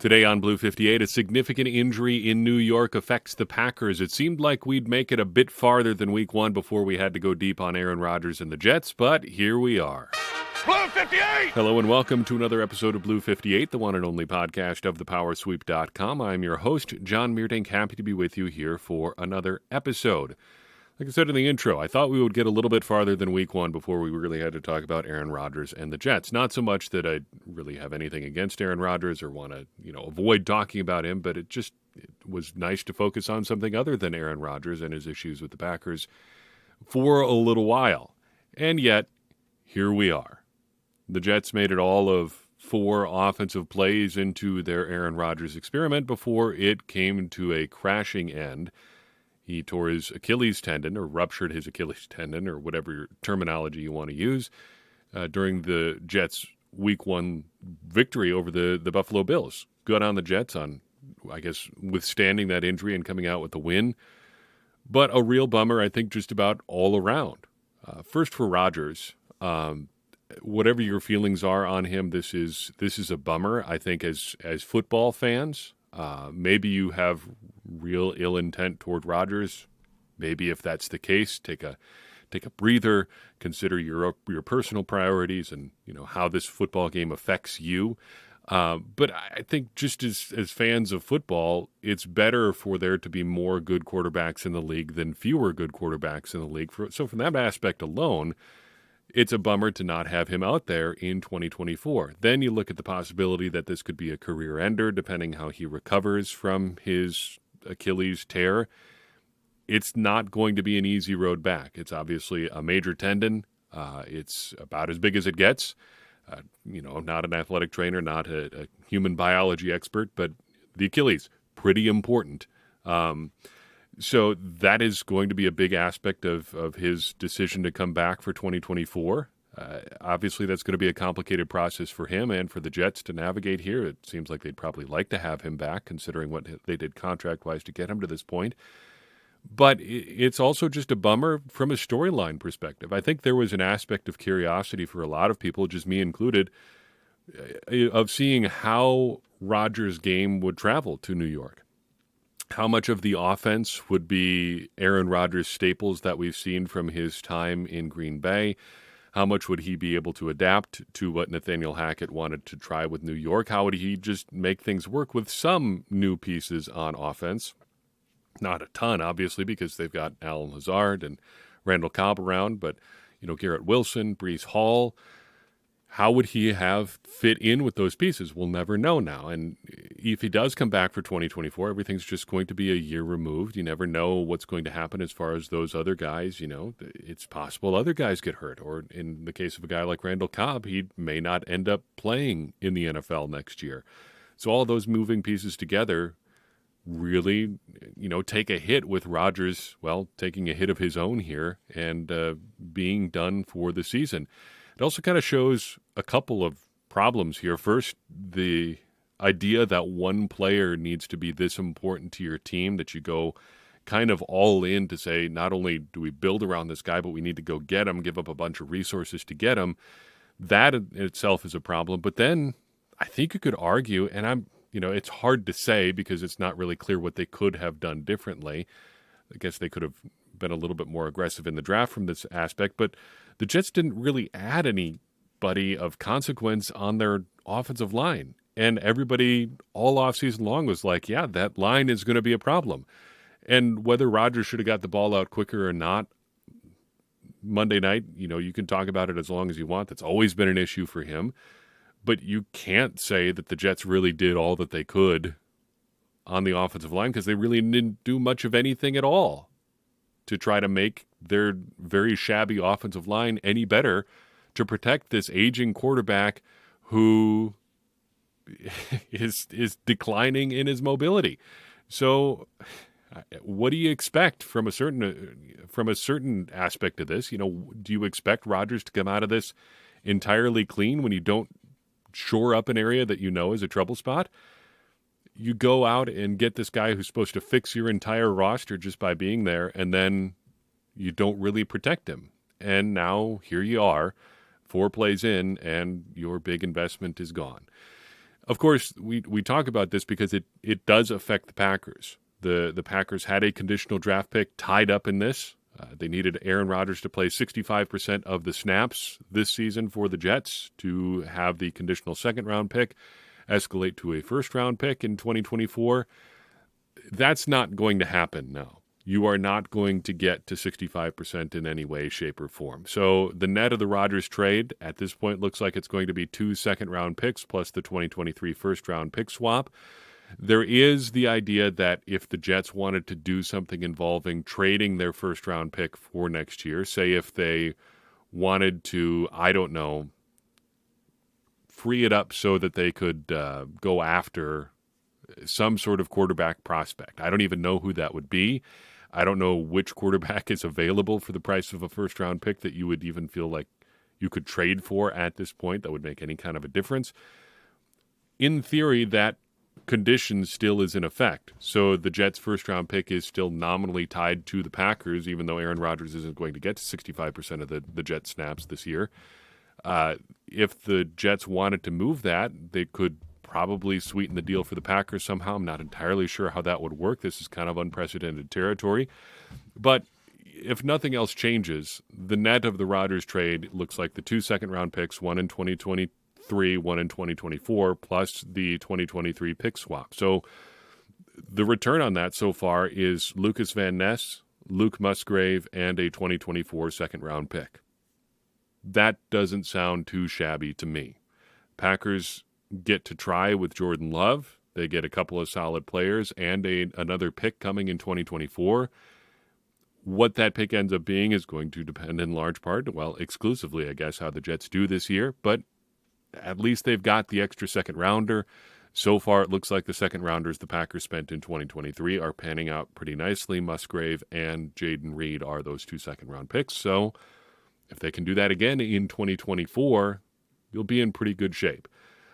Today on Blue 58, a significant injury in New York affects the Packers. It seemed like we'd make it a bit farther than week one before we had to go deep on Aaron Rodgers and the Jets, but here we are. Blue 58! Hello and welcome to another episode of Blue 58, the one and only podcast of thepowersweep.com. I'm your host, John Meerdink, happy to be with you here for another episode. Like I said in the intro, I thought we would get a little bit farther than week one before we really had to talk about Aaron Rodgers and the Jets. Not so much that I really have anything against Aaron Rodgers or want to, avoid talking about him, but it was nice to focus on something other than Aaron Rodgers and his issues with the Packers for a little while. And yet, here we are. The Jets made it all of 4 offensive plays into their Aaron Rodgers experiment before it came to a crashing end. He tore his Achilles tendon, or ruptured his Achilles tendon, or whatever terminology you want to use, during the Jets' Week 1 victory over the Buffalo Bills. Good on the Jets on, withstanding that injury and coming out with the win. But a real bummer, I think, just about all around. First for Rodgers, whatever your feelings are on him, this is a bummer. I think as football fans, maybe you have real ill intent toward Rodgers. Maybe if that's the case, take a breather, consider your personal priorities and how this football game affects you. But I think just as fans of football, it's better for there to be more good quarterbacks in the league than fewer good quarterbacks in the league. So from that aspect alone, it's a bummer to not have him out there in 2024. Then you look at the possibility that this could be a career ender, depending how he recovers from his Achilles tear. It's not going to be an easy road back. It's obviously a major tendon. It's about as big as it gets. Not an athletic trainer, not a human biology expert, but the Achilles, pretty important. So that is going to be a big aspect of his decision to come back for 2024. Obviously, that's going to be a complicated process for him and for the Jets to navigate here. It seems like they'd probably like to have him back, considering what they did contract-wise to get him to this point. But it's also just a bummer from a storyline perspective. I think there was an aspect of curiosity for a lot of people, just me included, of seeing how Rodgers' game would travel to New York. How much of the offense would be Aaron Rodgers staples that we've seen from his time in Green Bay? How much would he be able to adapt to what Nathaniel Hackett wanted to try with New York? How would he just make things work with some new pieces on offense? Not a ton, obviously, because they've got Allen Lazard and Randall Cobb around, but Garrett Wilson, Breece Hall. How would he have fit in with those pieces? We'll never know now. And if he does come back for 2024, everything's just going to be a year removed. You never know what's going to happen as far as those other guys. It's possible other guys get hurt. Or in the case of a guy like Randall Cobb, he may not end up playing in the NFL next year. So all those moving pieces together really, take a hit with Rodgers, taking a hit of his own here and being done for the season. It also kind of shows a couple of problems here. First, the idea that one player needs to be this important to your team that you go kind of all in to say, not only do we build around this guy, but we need to go get him, give up a bunch of resources to get him. That in itself is a problem. But then I think you could argue, and it's hard to say because it's not really clear what they could have done differently. I guess they could have been a little bit more aggressive in the draft from this aspect, but the Jets didn't really add anybody of consequence on their offensive line. And everybody all offseason long was like, yeah, that line is going to be a problem. And whether Rodgers should have got the ball out quicker or not, Monday night, you can talk about it as long as you want. That's always been an issue for him. But you can't say that the Jets really did all that they could on the offensive line because they really didn't do much of anything at all to try to make their very shabby offensive line any better to protect this aging quarterback who is declining in his mobility. So what do you expect from a certain aspect of this? Do you expect Rodgers to come out of this entirely clean when you don't shore up an area that is a trouble spot? You go out and get this guy who's supposed to fix your entire roster just by being there, and then you don't really protect him. And now here you are, 4 plays in, and your big investment is gone. Of course, we talk about this because it does affect the Packers. The Packers had a conditional draft pick tied up in this. They needed Aaron Rodgers to play 65% of the snaps this season for the Jets to have the conditional second-round pick escalate to a first-round pick in 2024. That's not going to happen now. You are not going to get to 65% in any way, shape, or form. So the net of the Rodgers trade at this point looks like it's going to be 2 second-round picks plus the 2023 first-round pick swap. There is the idea that if the Jets wanted to do something involving trading their first-round pick for next year, say if they wanted to, I don't know, free it up so that they could go after some sort of quarterback prospect. I don't even know who that would be. I don't know which quarterback is available for the price of a first-round pick that you would even feel like you could trade for at this point that would make any kind of a difference. In theory, that condition still is in effect. So the Jets' first-round pick is still nominally tied to the Packers, even though Aaron Rodgers isn't going to get to 65% of the Jets snaps this year. If the Jets wanted to move that, they could probably sweeten the deal for the Packers somehow. I'm not entirely sure how that would work. This is kind of unprecedented territory. But if nothing else changes, the net of the Rodgers trade looks like the 2 second-round picks, one in 2023, one in 2024, plus the 2023 pick swap. So the return on that so far is Lucas Van Ness, Luke Musgrave, and a 2024 second-round pick. That doesn't sound too shabby to me. Packers get to try with Jordan Love. They get a couple of solid players and another pick coming in 2024. What that pick ends up being is going to depend in large part, well, exclusively, I guess, how the Jets do this year. But at least they've got the extra second rounder. So far, it looks like the second rounders the Packers spent in 2023 are panning out pretty nicely. Musgrave and Jaden Reed are those 2 second-round picks. So if they can do that again in 2024, you'll be in pretty good shape.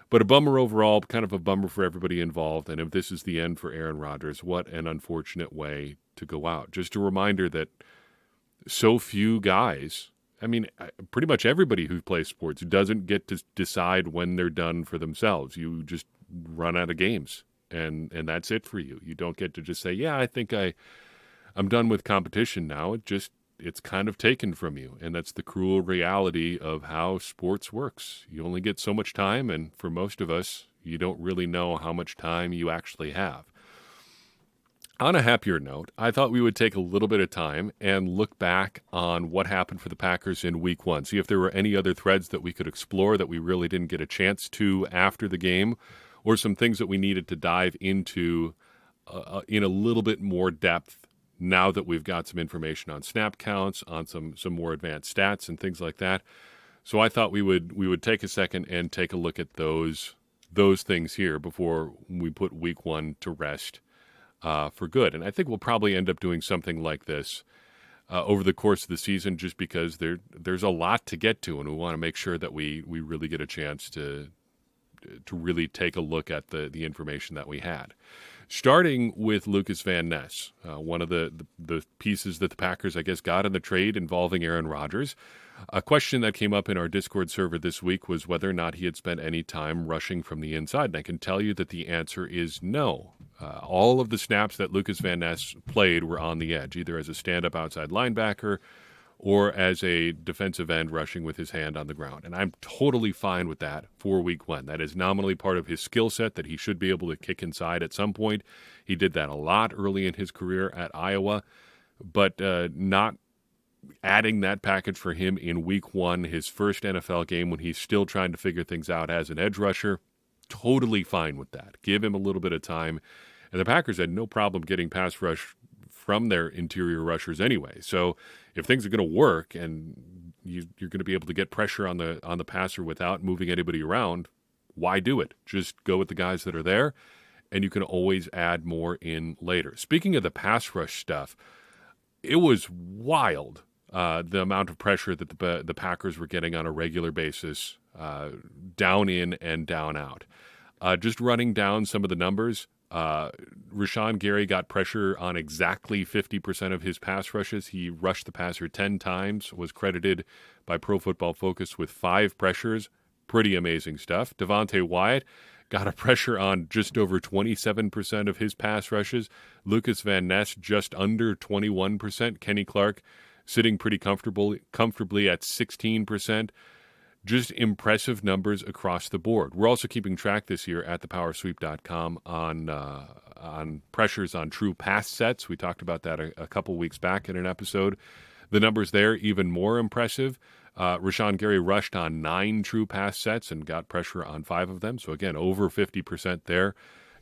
But a bummer overall, kind of a bummer for everybody involved. And if this is the end for Aaron Rodgers, what an unfortunate way to go out. Just a reminder that so few guys, I mean, pretty much everybody who plays sports doesn't get to decide when they're done for themselves. You just run out of games, and that's it for you. You don't get to just say, yeah, I think I'm done with competition now. It's kind of taken from you, and that's the cruel reality of how sports works. You only get so much time, and for most of us, you don't really know how much time you actually have. On a happier note, I thought we would take a little bit of time and look back on what happened for the Packers in Week 1, see if there were any other threads that we could explore that we really didn't get a chance to after the game, or some things that we needed to dive into in a little bit more depth now that we've got some information on snap counts, on some more advanced stats and things like that. So I thought we would take a second and take a look at those things here before we put Week 1 to rest for good. And I think we'll probably end up doing something like this over the course of the season, just because there's a lot to get to, and we want to make sure that we really get a chance to really take a look at the information that we had. Starting with Lucas Van Ness, one of the pieces that the Packers, I guess, got in the trade involving Aaron Rodgers. A question that came up in our Discord server this week was whether or not he had spent any time rushing from the inside. And I can tell you that the answer is no. All of the snaps that Lucas Van Ness played were on the edge, either as a stand-up outside linebacker or as a defensive end rushing with his hand on the ground. And I'm totally fine with that for Week 1. That is nominally part of his skill set that he should be able to kick inside at some point. He did that a lot early in his career at Iowa, but not adding that package for him in Week 1, his first NFL game when he's still trying to figure things out as an edge rusher, totally fine with that. Give him a little bit of time. And the Packers had no problem getting pass rush from their interior rushers anyway. So if things are going to work and you're going to be able to get pressure on the passer without moving anybody around, why do it? Just go with the guys that are there, and you can always add more in later. Speaking of the pass rush stuff, it was wild, the amount of pressure that the Packers were getting on a regular basis, down in and down out. Just running down some of the numbers, Rashawn Gary got pressure on exactly 50% of his pass rushes. He rushed the passer 10 times, was credited by Pro Football Focus with 5 pressures. Pretty amazing stuff. Devontae Wyatt got a pressure on just over 27% of his pass rushes. Lucas Van Ness just under 21%. Kenny Clark sitting pretty comfortably at 16%. Just impressive numbers across the board. We're also keeping track this year at thepowersweep.com on pressures on true pass sets. We talked about that a couple weeks back in an episode. The numbers there even more impressive. Rashawn Gary rushed on 9 true pass sets and got pressure on 5 of them. So again, over 50% there.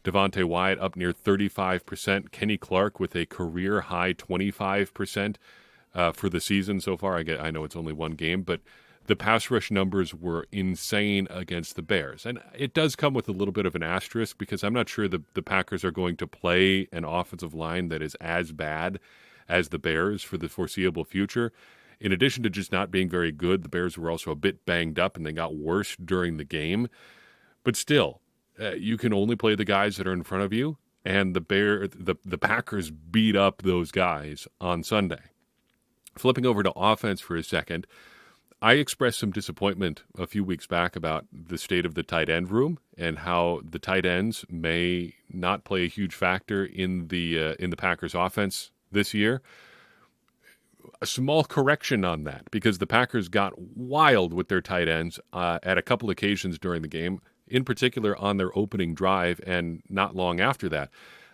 Devontae Wyatt up near 35%. Kenny Clark with a career high 25% for the season so far. I know it's only one game, but the pass rush numbers were insane against the Bears. And it does come with a little bit of an asterisk because I'm not sure the Packers are going to play an offensive line that is as bad as the Bears for the foreseeable future. In addition to just not being very good, the Bears were also a bit banged up and they got worse during the game. But still, you can only play the guys that are in front of you, and the Packers beat up those guys on Sunday. Flipping over to offense for a second, I expressed some disappointment a few weeks back about the state of the tight end room and how the tight ends may not play a huge factor in the Packers offense this year. A small correction on that, because the Packers got wild with their tight ends at a couple occasions during the game, in particular on their opening drive and not long after that.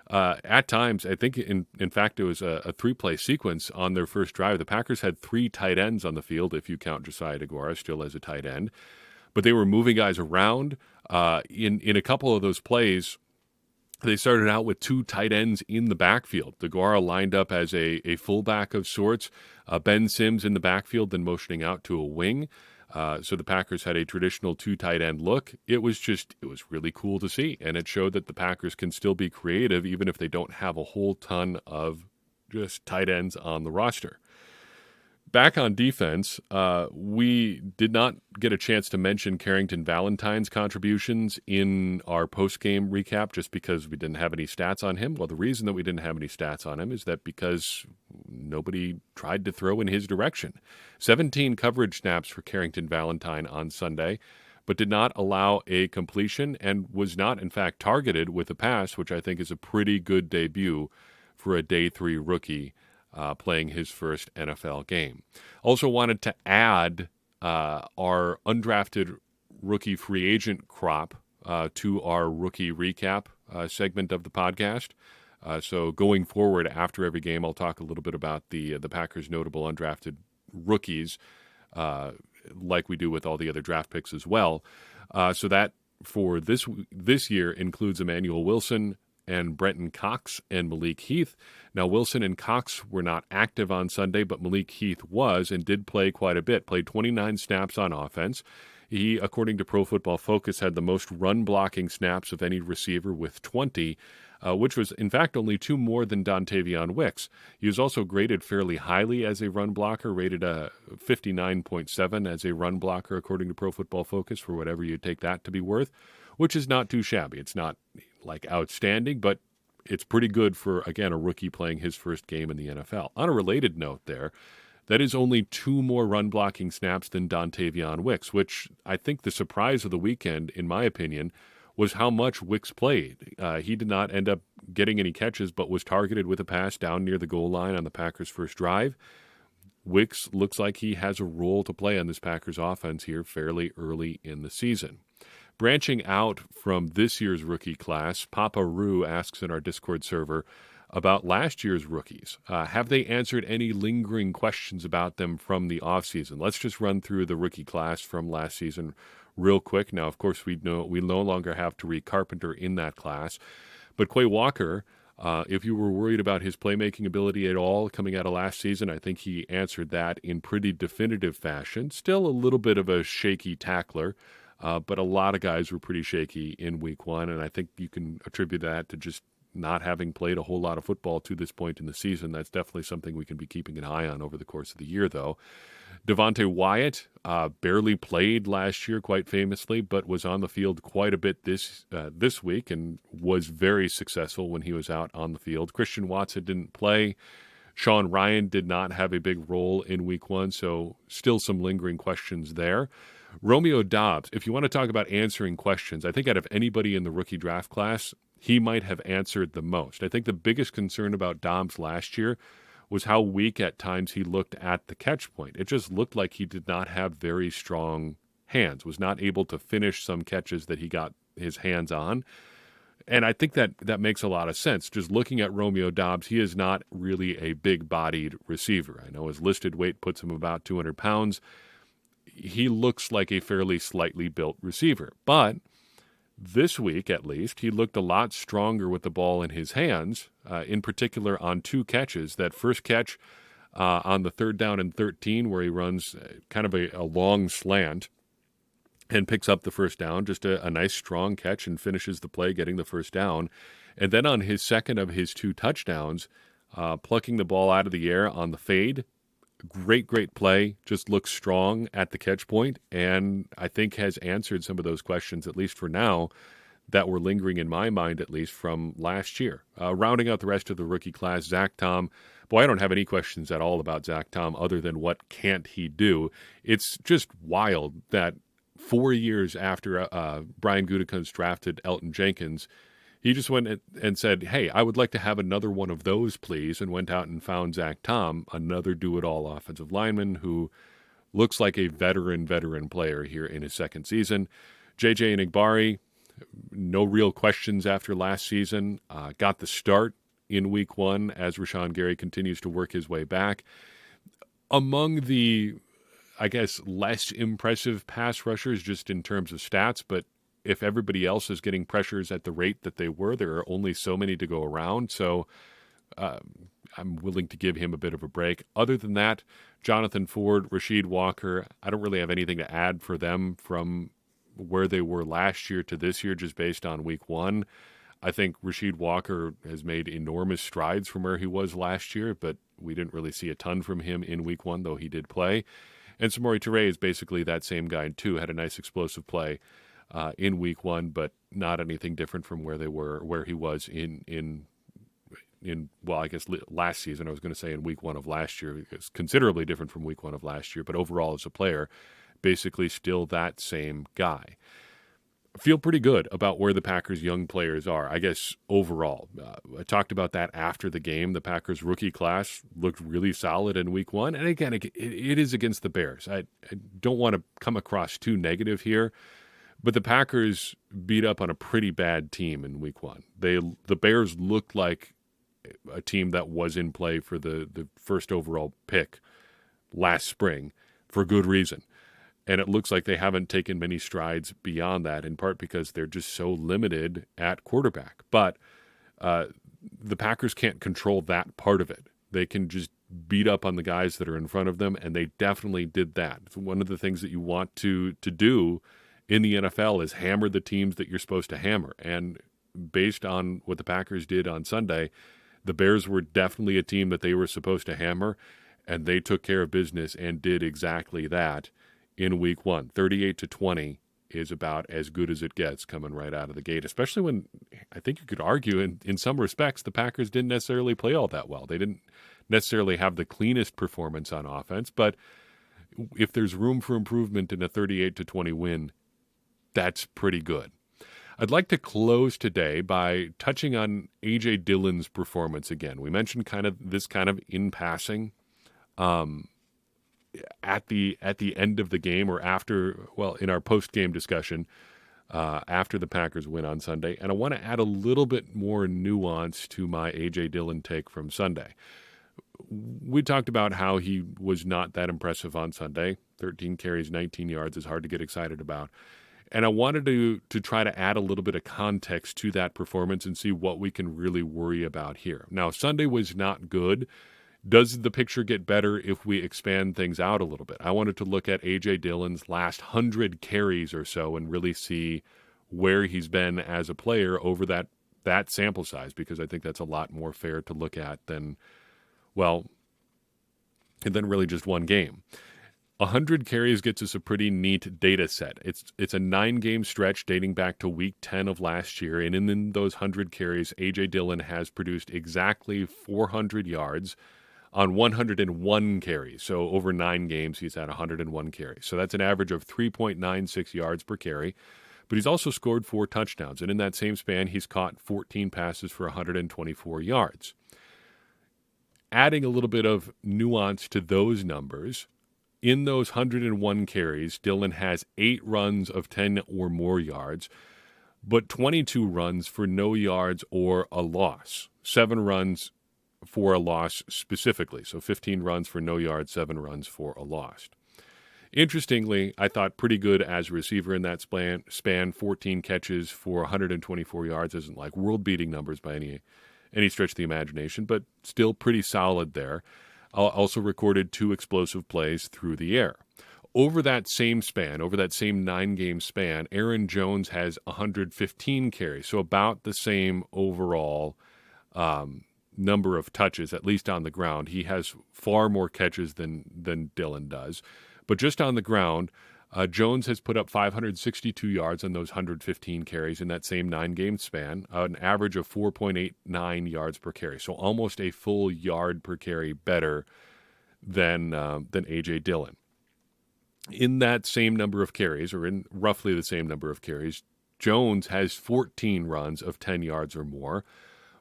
At times, I think, in fact, it was a 3-play sequence on their first drive. The Packers had 3 tight ends on the field, if you count Josiah DeGuara still as a tight end. But they were moving guys around. In a couple of those plays, they started out with 2 tight ends in the backfield. DeGuara lined up as a fullback of sorts. Ben Sims in the backfield, then motioning out to a wing. So the Packers had a traditional 2 tight end look. It was really cool to see, and it showed that the Packers can still be creative even if they don't have a whole ton of just tight ends on the roster. Back on defense, we did not get a chance to mention Carrington Valentine's contributions in our post-game recap just because we didn't have any stats on him. Well, the reason that we didn't have any stats on him is that because nobody tried to throw in his direction. 17 coverage snaps for Carrington Valentine on Sunday, but did not allow a completion and was not, in fact, targeted with a pass, which I think is a pretty good debut for a day 3 rookie playing his first NFL game. Also wanted to add our undrafted rookie free agent crop to our rookie recap segment of the podcast. So going forward, after every game, I'll talk a little bit about the Packers' notable undrafted rookies, like we do with all the other draft picks as well. So that for this year includes Emmanuel Wilson and Brenton Cox and Malik Heath. Now, Wilson and Cox were not active on Sunday, but Malik Heath was and did play quite a bit, played 29 snaps on offense. He, according to Pro Football Focus, had the most run-blocking snaps of any receiver with 20, which was, in fact, only 2 more than Dontavion Wicks. He was also graded fairly highly as a run blocker, rated a 59.7 as a run blocker, according to Pro Football Focus, for whatever you take that to be worth, which is not too shabby. It's not like outstanding, but it's pretty good for, again, a rookie playing his first game in the NFL. On a related note there, that is only 2 more run-blocking snaps than Dontavion Wicks, which I think the surprise of the weekend, in my opinion, was how much Wicks played. He did not end up getting any catches, but was targeted with a pass down near the goal line on the Packers' first drive. Wicks looks like he has a role to play on this Packers offense here fairly early in the season. Branching out from this year's rookie class, Papa Roo asks in our Discord server about last year's rookies. Have they answered any lingering questions about them from the offseason? Let's just run through the rookie class from last season real quick. Now, of course, we no longer have Tariq Carpenter in that class, but Quay Walker, if you were worried about his playmaking ability at all coming out of last season, I think he answered that in pretty definitive fashion. Still a little bit of a shaky tackler, but a lot of guys were pretty shaky in week 1, and I think you can attribute that to just not having played a whole lot of football to this point in the season. That's definitely something we can be keeping an eye on over the course of the year, though. Devontae Wyatt barely played last year, quite famously, but was on the field quite a bit this week and was very successful when he was out on the field. Christian Watson didn't play. Sean Ryan did not have a big role in week 1, so still some lingering questions there. Romeo Doubs, if you want to talk about answering questions, I think out of anybody in the rookie draft class, he might have answered the most. I think the biggest concern about Doubs last year was how weak at times he looked at the catch point. It just looked like he did not have very strong hands, was not able to finish some catches that he got his hands on. And I think that makes a lot of sense. Just looking at Romeo Doubs, he is not really a big-bodied receiver. I know his listed weight puts him about 200 pounds. He looks like a fairly slightly built receiver. But this week, at least, he looked a lot stronger with the ball in his hands, in particular on 2 catches. That first catch on the 3rd down and 13 where he runs kind of a long slant and picks up the first down, just a nice strong catch and finishes the play getting the first down. And then on his second of his 2 touchdowns, plucking the ball out of the air on the fade, great play, just looks strong at the catch point, and I think has answered some of those questions, at least for now, that were lingering in my mind, at least from last year. Rounding out the rest of the rookie class, Zach Tom. Boy, I don't have any questions at all about Zach Tom other than what can't he do. It's just wild that 4 years after Brian Gutekunst drafted Elton Jenkins, he just went and said, hey, I would like to have another one of those, please, and went out and found Zach Tom, another do-it-all offensive lineman who looks like a veteran player here in his second season. J.J. Enagbari, no real questions after last season, got the start in week 1 as Rashawn Gary continues to work his way back. Among the, I guess, less impressive pass rushers just in terms of stats, but if everybody else is getting pressures at the rate that they were, there are only so many to go around. So I'm willing to give him a bit of a break. Other than that, Jonathan Ford, Rasheed Walker, I don't really have anything to add for them from where they were last year to this year, just based on week 1. I think Rasheed Walker has made enormous strides from where he was last year, but we didn't really see a ton from him in week 1, though he did play. And Samori Toure is basically that same guy, too. Had a nice explosive play in week 1, but not anything different from where he was in well, I guess last season. I was going to say in week 1 of last year. It's considerably different from week 1 of last year, but overall as a player, basically still that same guy. I feel pretty good about where the Packers' young players are, I guess, overall. I talked about that after the game. The Packers' rookie class looked really solid in week 1. And again, it is against the Bears. I don't want to come across too negative here, but the Packers beat up on a pretty bad team in week 1. The Bears looked like a team that was in play for the first overall pick last spring for good reason. And it looks like they haven't taken many strides beyond that, in part because they're just so limited at quarterback. But the Packers can't control that part of it. They can just beat up on the guys that are in front of them, and they definitely did that. It's one of the things that you want to do in the NFL is hammer the teams that you're supposed to hammer. And based on what the Packers did on Sunday, the Bears were definitely a team that they were supposed to hammer, and they took care of business and did exactly that in week 1. 38-20 is about as good as it gets coming right out of the gate, especially when I think you could argue in some respects the Packers didn't necessarily play all that well. They didn't necessarily have the cleanest performance on offense, but if there's room for improvement in a 38-20 win, that's pretty good. I'd like to close today by touching on A.J. Dillon's performance again. We mentioned kind of in passing at the end of the game or after, well, in our post-game discussion after the Packers win on Sunday. And I want to add a little bit more nuance to my A.J. Dillon take from Sunday. We talked about how he was not that impressive on Sunday. 13 carries, 19 yards is hard to get excited about. And I wanted to try to add a little bit of context to that performance and see what we can really worry about here. Now, Sunday was not good. Does the picture get better if we expand things out a little bit? I wanted to look at A.J. Dillon's last 100 carries or so and really see where he's been as a player over that sample size, because I think that's a lot more fair to look at than really just one game. 100 carries gets us a pretty neat data set. It's a 9-game stretch dating back to week 10 of last year, and in those 100 carries, A.J. Dillon has produced exactly 400 yards on 101 carries. So over 9 games, he's had 101 carries. So that's an average of 3.96 yards per carry. But he's also scored 4 touchdowns. And in that same span, he's caught 14 passes for 124 yards. Adding a little bit of nuance to those numbers, in those 101 carries, Dillon has 8 runs of 10 or more yards, but 22 runs for no yards or a loss. 7 runs for a loss specifically. So 15 runs for no yards, 7 runs for a loss. Interestingly, I thought pretty good as a receiver in that span. 14 catches for 124 yards isn't like world-beating numbers by any stretch of the imagination, but still pretty solid there. Also recorded 2 explosive plays through the air. Over that same span, over that same 9-game span, Aaron Jones has 115 carries, so about the same overall number of touches, at least on the ground. He has far more catches than Dillon does. But just on the ground, Jones has put up 562 yards on those 115 carries in that same 9-game span, an average of 4.89 yards per carry. So almost a full yard per carry better than A.J. Dillon. In that same number of carries, or in roughly the same number of carries, Jones has 14 runs of 10 yards or more,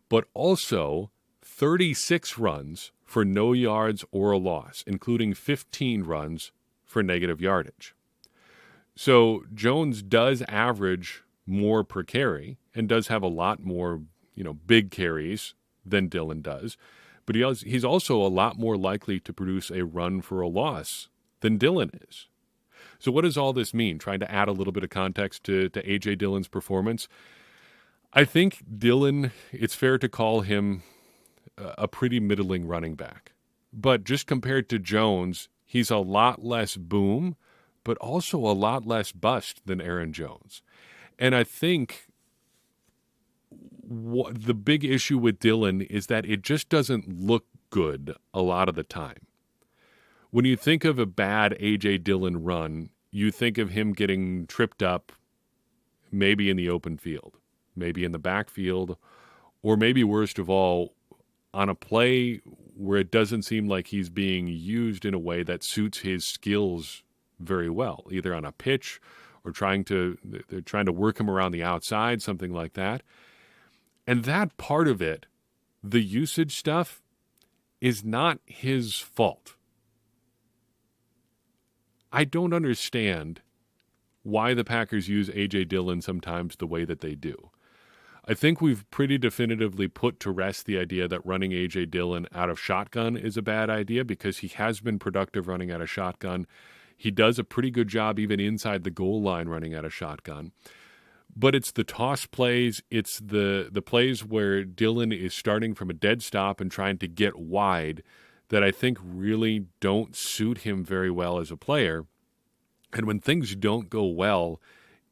but also 36 runs for no yards or a loss, including 15 runs for negative yardage. So Jones does average more per carry and does have a lot more, big carries than Dillon does, but he's also a lot more likely to produce a run for a loss than Dillon is. So what does all this mean? Trying to add a little bit of context to A.J. Dillon's performance. I think Dillon, it's fair to call him a pretty middling running back. But just compared to Jones, he's a lot less boom, but also a lot less bust than Aaron Jones. And I think the big issue with Dillon is that it just doesn't look good a lot of the time. When you think of a bad A.J. Dillon run, you think of him getting tripped up maybe in the open field, maybe in the backfield, or maybe worst of all, on a play where it doesn't seem like he's being used in a way that suits his skills very well, either on a pitch or they're trying to work him around the outside, something like that. And that part of it, the usage stuff, is not his fault. I don't understand why the Packers use A.J. Dillon sometimes the way that they do. I think we've pretty definitively put to rest the idea that running A.J. Dillon out of shotgun is a bad idea because he has been productive running out of shotgun. He does a pretty good job even inside the goal line running out of shotgun. But it's the toss plays, it's the plays where Dillon is starting from a dead stop and trying to get wide that I think really don't suit him very well as a player. And when things don't go well,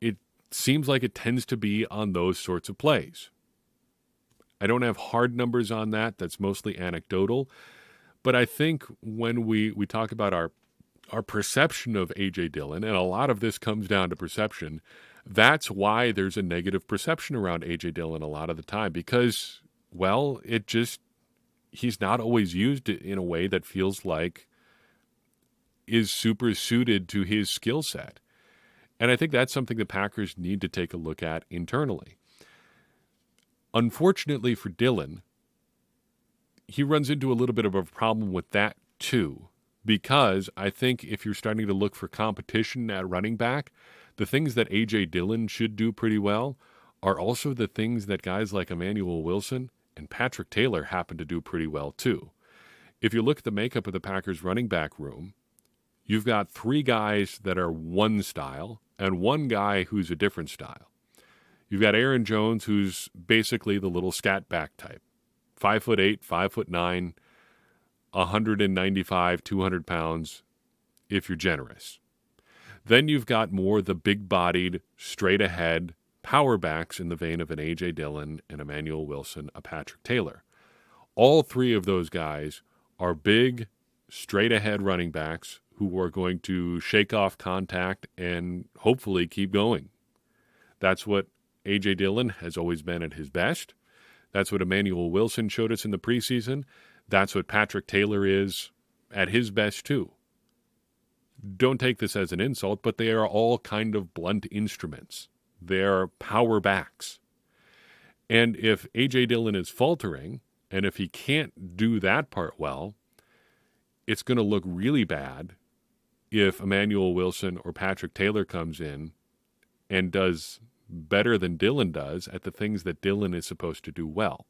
it seems like it tends to be on those sorts of plays. I don't have hard numbers on that. That's mostly anecdotal. But I think when we talk about our perception of A.J. Dillon, and a lot of this comes down to perception, that's why there's a negative perception around A.J. Dillon a lot of the time because, well, he's not always used in a way that feels like is super suited to his skill set. And I think that's something the Packers need to take a look at internally. Unfortunately for Dillon, he runs into a little bit of a problem with that too, because I think if you're starting to look for competition at running back, the things that A.J. Dillon should do pretty well are also the things that guys like Emmanuel Wilson and Patrick Taylor happen to do pretty well too. If you look at the makeup of the Packers running back room, you've got 3 guys that are one style and 1 guy who's a different style. You've got Aaron Jones, who's basically the little scat back type. 5'8", 5'9", 195, 200 pounds, if you're generous. Then you've got more the big-bodied, straight-ahead power backs in the vein of an A.J. Dillon, an Emmanuel Wilson, a Patrick Taylor. All 3 of those guys are big, straight-ahead running backs who are going to shake off contact and hopefully keep going. That's what A.J. Dillon has always been at his best. That's what Emmanuel Wilson showed us in the preseason. That's what Patrick Taylor is at his best too. Don't take this as an insult, but they are all kind of blunt instruments. They're power backs. And if A.J. Dillon is faltering, and if he can't do that part well, it's going to look really bad if Emmanuel Wilson or Patrick Taylor comes in and does better than Dillon does at the things that Dillon is supposed to do well.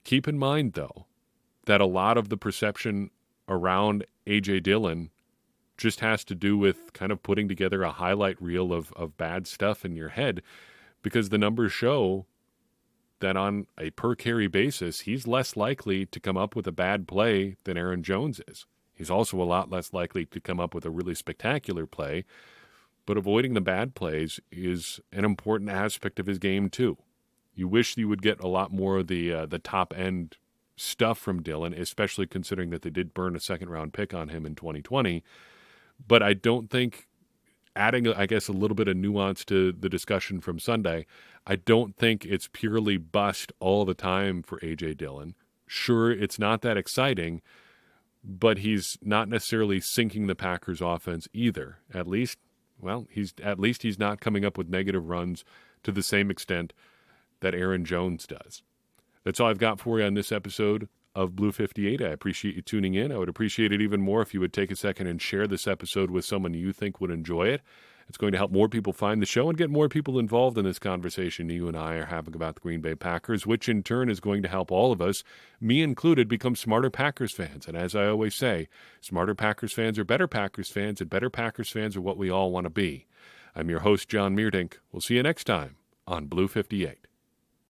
Keep in mind, though, that a lot of the perception around A.J. Dillon just has to do with kind of putting together a highlight reel of bad stuff in your head, because the numbers show that on a per-carry basis, he's less likely to come up with a bad play than Aaron Jones is. He's also a lot less likely to come up with a really spectacular play, but avoiding the bad plays is an important aspect of his game too. You wish you would get a lot more of the top-end stuff from Dillon, especially considering that they did burn a second-round pick on him in 2020. But I don't think, adding, I guess, a little bit of nuance to the discussion from Sunday, I don't think it's purely bust all the time for A.J. Dillon. Sure, it's not that exciting, but he's not necessarily sinking the Packers' offense either. At least he's not coming up with negative runs to the same extent that Aaron Jones does. That's all I've got for you on this episode of Blue 58. I appreciate you tuning in. I would appreciate it even more if you would take a second and share this episode with someone you think would enjoy it. It's going to help more people find the show and get more people involved in this conversation you and I are having about the Green Bay Packers, which in turn is going to help all of us, me included, become smarter Packers fans. And as I always say, smarter Packers fans are better Packers fans, and better Packers fans are what we all want to be. I'm your host, John Meerdink. We'll see you next time on Blue 58.